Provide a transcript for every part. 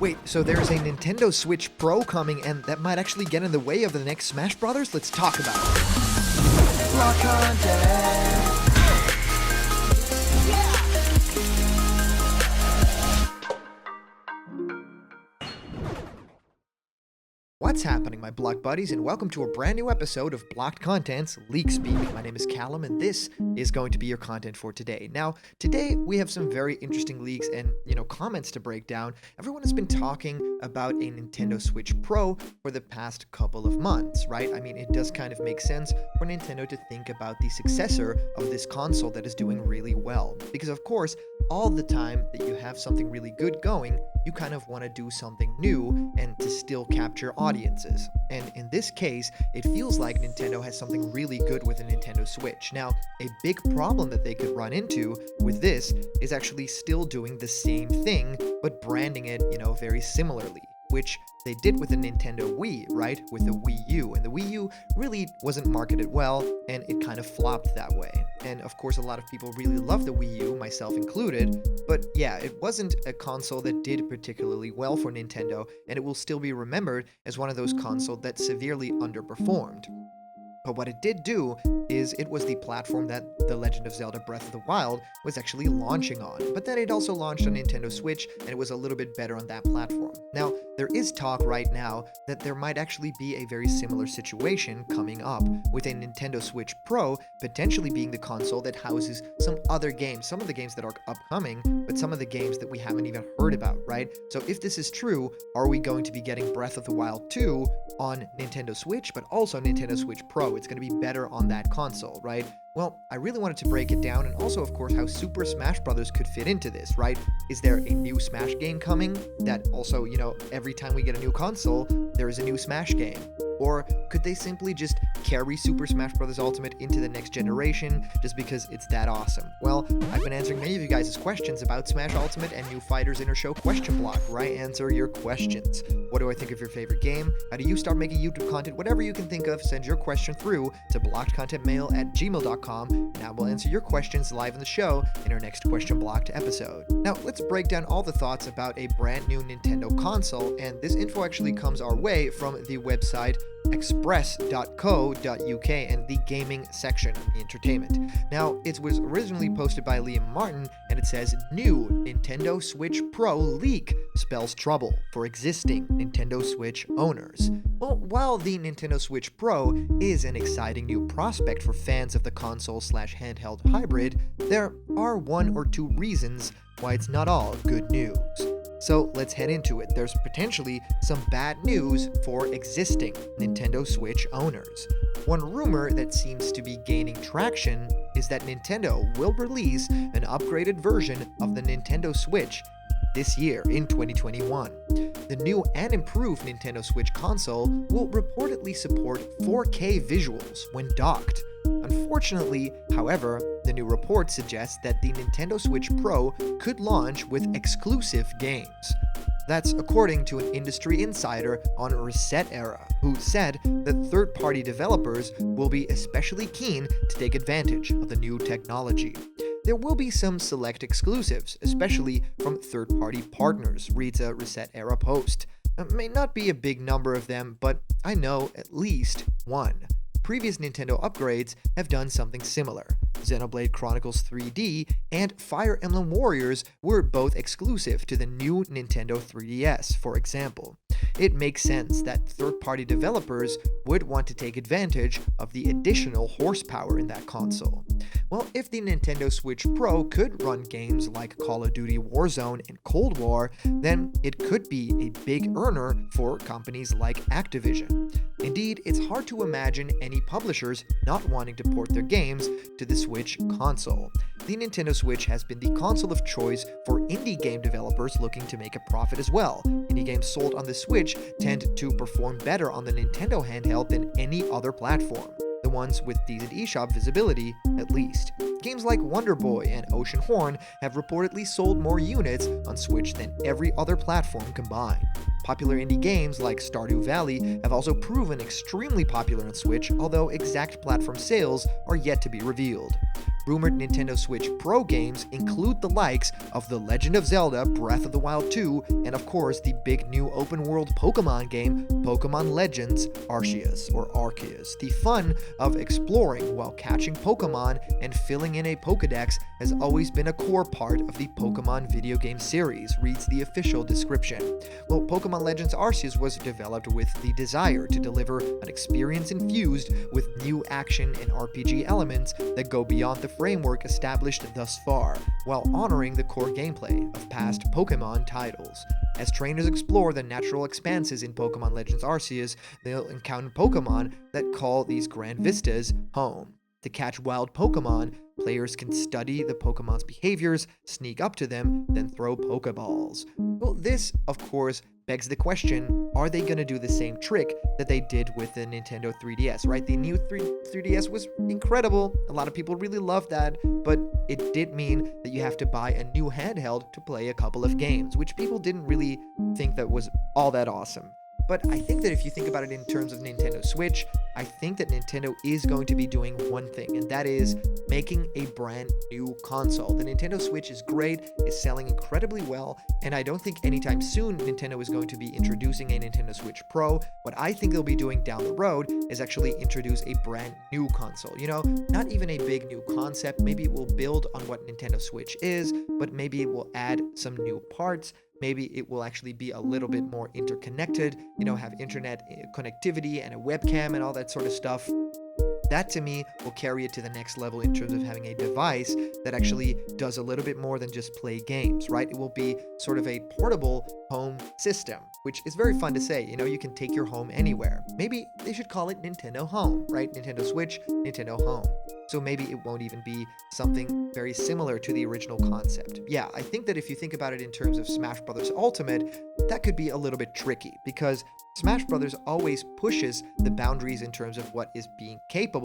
Wait, so there's a Nintendo Switch Pro coming and that might actually get in the way of the next Smash Brothers? Let's talk about it. Block content. What's happening, my Block buddies, and welcome to a brand new episode of Blocked Content's Leak Speak. My name is Callum, and this is going to be your content for today. Now, today we have some very interesting leaks and, comments to break down. Everyone has been talking about a Nintendo Switch Pro for the past couple of months, right? I mean, it does kind of make sense for Nintendo to think about the successor of this console that is doing really well. Because, of course, all the time that you have something really good going, you kind of want to do something new and to still capture audiences. And in this case, it feels like Nintendo has something really good with a Nintendo Switch. Now, a big problem that they could run into with this is actually still doing the same thing, but branding it, very similarly, which they did with the Nintendo Wii, right? With the Wii U. And the Wii U really wasn't marketed well, and it kind of flopped that way. And of course, a lot of people really love the Wii U, myself included. But yeah, it wasn't a console that did particularly well for Nintendo, and it will still be remembered as one of those consoles that severely underperformed. But what it did do is it was the platform that The Legend of Zelda Breath of the Wild was actually launching on. But then it also launched on Nintendo Switch, and it was a little bit better on that platform. Now, there is talk right now that there might actually be a very similar situation coming up, with a Nintendo Switch Pro potentially being the console that houses some other games, some of the games that are upcoming, but some of the games that we haven't even heard about, right? So if this is true, are we going to be getting Breath of the Wild 2 on Nintendo Switch, but also Nintendo Switch Pro? It's going to be better on that console, right? Well, I really wanted to break it down, and also, of course, how Super Smash Bros. Could fit into this, right? Is there a new Smash game coming that also, every time we get a new console, there is a new Smash game? Or could they simply just carry Super Smash Bros. Ultimate into the next generation just because it's that awesome? Well, I've been answering many of you guys' questions about Smash Ultimate and new Fighters Inner Show question block, where I answer your questions. What do I think of your favorite game? How do you start making YouTube content? Whatever you can think of, send your question through to blockedcontentmail@gmail.com, and I will answer your questions live in the show in our next Question Blocked episode. Now, let's break down all the thoughts about a brand new Nintendo console, and this info actually comes our way from the website express.co.uk and the gaming section of the entertainment. Now, it was originally posted by Liam Martin, and it says, "New Nintendo Switch Pro leak spells trouble for existing Nintendo Switch owners." Well, while the Nintendo Switch Pro is an exciting new prospect for fans of the console/handheld hybrid, there are one or two reasons why it's not all good news. So let's head into it. There's potentially some bad news for existing Nintendo Switch owners. One rumor that seems to be gaining traction is that Nintendo will release an upgraded version of the Nintendo Switch this year in 2021. The new and improved Nintendo Switch console will reportedly support 4K visuals when docked. Unfortunately, however, the new report suggests that the Nintendo Switch Pro could launch with exclusive games. That's according to an industry insider on Reset Era, who said that third-party developers will be especially keen to take advantage of the new technology. There will be some select exclusives, especially from third-party partners, reads a Reset Era post. It may not be a big number of them, but I know at least one. Previous Nintendo upgrades have done something similar. Xenoblade Chronicles 3D and Fire Emblem Warriors were both exclusive to the new Nintendo 3DS, for example. It makes sense that third-party developers would want to take advantage of the additional horsepower in that console. Well, if the Nintendo Switch Pro could run games like Call of Duty Warzone and Cold War, then it could be a big earner for companies like Activision. Indeed, it's hard to imagine any publishers not wanting to port their games to the Switch console. The Nintendo Switch has been the console of choice for indie game developers looking to make a profit as well. Indie games sold on the Switch tend to perform better on the Nintendo handheld than any other platform. The ones with decent eShop visibility, at least. Games like Wonder Boy and Ocean Horn have reportedly sold more units on Switch than every other platform combined. Popular indie games like Stardew Valley have also proven extremely popular on Switch, although exact platform sales are yet to be revealed. Rumored Nintendo Switch Pro games include the likes of The Legend of Zelda Breath of the Wild 2, and of course the big new open world Pokemon game, Pokemon Legends Arceus or Arceus. The fun of exploring while catching Pokemon and filling in a Pokedex has always been a core part of the Pokemon video game series, reads the official description. Well, Pokemon Legends Arceus was developed with the desire to deliver an experience infused with new action and RPG elements that go beyond the framework established thus far, while honoring the core gameplay of past Pokemon titles. As trainers explore the natural expanses in Pokemon Legends Arceus, they'll encounter Pokemon that call these grand vistas home. To catch wild Pokemon, players can study the Pokemon's behaviors, sneak up to them, then throw Pokeballs. Well, this, of course, begs the question, are they going to do the same trick that they did with the Nintendo 3DS, right? The new 3DS was incredible. A lot of people really loved that, but it did mean that you have to buy a new handheld to play a couple of games, which people didn't really think that was all that awesome. But I think that if you think about it in terms of Nintendo Switch, I think that Nintendo is going to be doing one thing, and that is making a brand new console. The Nintendo Switch is great, is selling incredibly well, and I don't think anytime soon Nintendo is going to be introducing a Nintendo Switch Pro. What I think they'll be doing down the road is actually introduce a brand new console. You know, not even a big new concept. Maybe it will build on what Nintendo Switch is, but maybe it will add some new parts. Maybe it will actually be a little bit more interconnected, you know, have internet connectivity and a webcam and all that sort of stuff. That to me will carry it to the next level in terms of having a device that actually does a little bit more than just play games, right? It will be sort of a portable home system, which is very fun to say. You know, you can take your home anywhere. Maybe they should call it Nintendo Home, right? Nintendo Switch, Nintendo Home. So maybe it won't even be something very similar to the original concept. Yeah, I think that if you think about it in terms of Smash Bros. Ultimate, that could be a little bit tricky because Smash Bros. Always pushes the boundaries in terms of what is being capable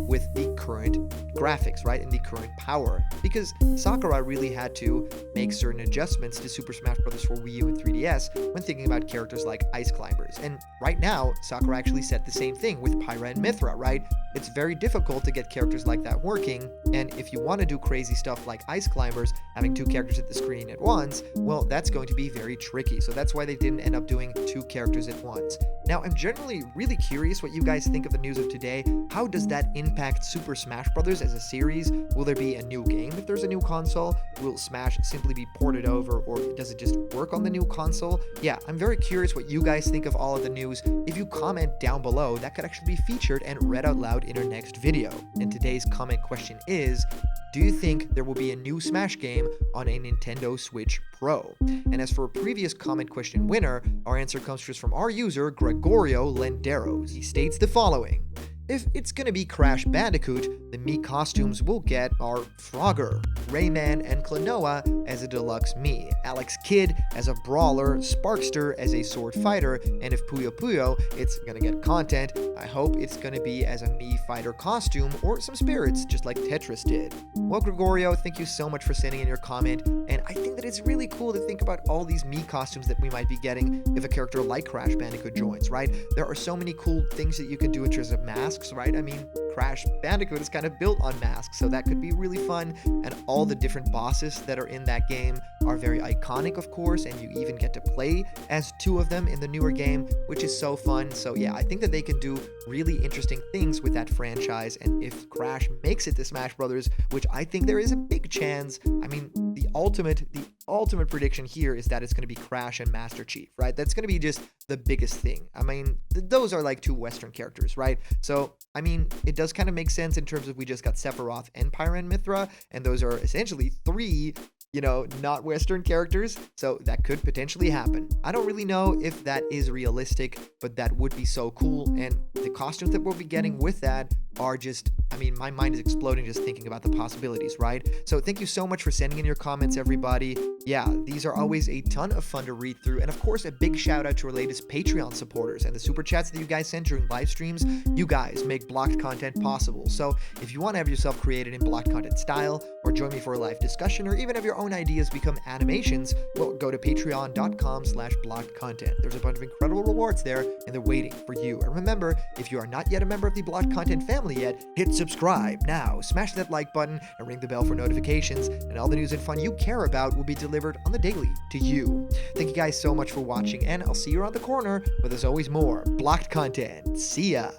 with the current graphics, right, and the current power. Because Sakurai really had to make certain adjustments to Super Smash Bros. For Wii U and 3DS when thinking about characters like Ice Climbers. And right now, Sakurai actually said the same thing with Pyra and Mithra, right? It's very difficult to get characters like that working, and if you want to do crazy stuff like Ice Climbers, having two characters at the screen at once, well, that's going to be very tricky. So that's why they didn't end up doing two characters at once. Now, I'm generally really curious what you guys think of the news of today. How does that impact Super Smash Bros. As a series? Will there be a new game if there's a new console? Will Smash simply be ported over, or does it just work on the new console? Yeah, I'm very curious what you guys think of all of the news. If you comment down below, that could actually be featured and read out loud in our next video. And today's comment question is, do you think there will be a new Smash game on a Nintendo Switch Pro? And as for a previous comment question winner, our answer comes to us from our user, Gregorio Lenderos. He states the following. If it's gonna be Crash Bandicoot, the Mii costumes we'll get are Frogger, Rayman and Klonoa as a deluxe Mii, Alex Kidd as a brawler, Sparkster as a sword fighter, and if Puyo Puyo, it's gonna get content, I hope it's gonna be as a Mii fighter costume or some spirits, just like Tetris did. Well, Gregorio, thank you so much for sending in your comment, and I think that it's really cool to think about all these Mii costumes that we might be getting if a character like Crash Bandicoot joins, right? There are so many cool things that you can do in terms of masks, right? I mean, Crash Bandicoot is kind of built on masks, so that could be really fun, and all the different bosses that are in that game are very iconic, of course, and you even get to play as two of them in the newer game, which is so fun. So yeah, I think that they can do really interesting things with that franchise, and if Crash makes it to Smash Brothers, which I think there is a big chance, I mean, the ultimate prediction here is that it's going to be Crash and Master Chief, right? That's going to be just the biggest thing. I mean, those are like two Western characters, right? So, I mean, it does kind of make sense in terms of we just got Sephiroth and Pyra and Mithra, and those are essentially three, you know, not Western characters, so that could potentially happen. I don't really know if that is realistic, but that would be so cool, and the costumes that we'll be getting with that are just, I mean, my mind is exploding just thinking about the possibilities, right? So thank you so much for sending in your comments, everybody. Yeah, these are always a ton of fun to read through, and of course, a big shout out to our latest Patreon supporters and the super chats that you guys send during live streams. You guys make blocked content possible. So if you want to have yourself created in blocked content style, or join me for a live discussion, or even have your own own ideas become animations, well, go to patreon.com/blockedcontent. There's a bunch of incredible rewards there, and they're waiting for you. And remember, if you are not yet a member of the Blocked Content family yet, hit subscribe now. Smash that like button and ring the bell for notifications, and all the news and fun you care about will be delivered on the daily to you. Thank you guys so much for watching, and I'll see you around the corner where there's always more Blocked Content. See ya!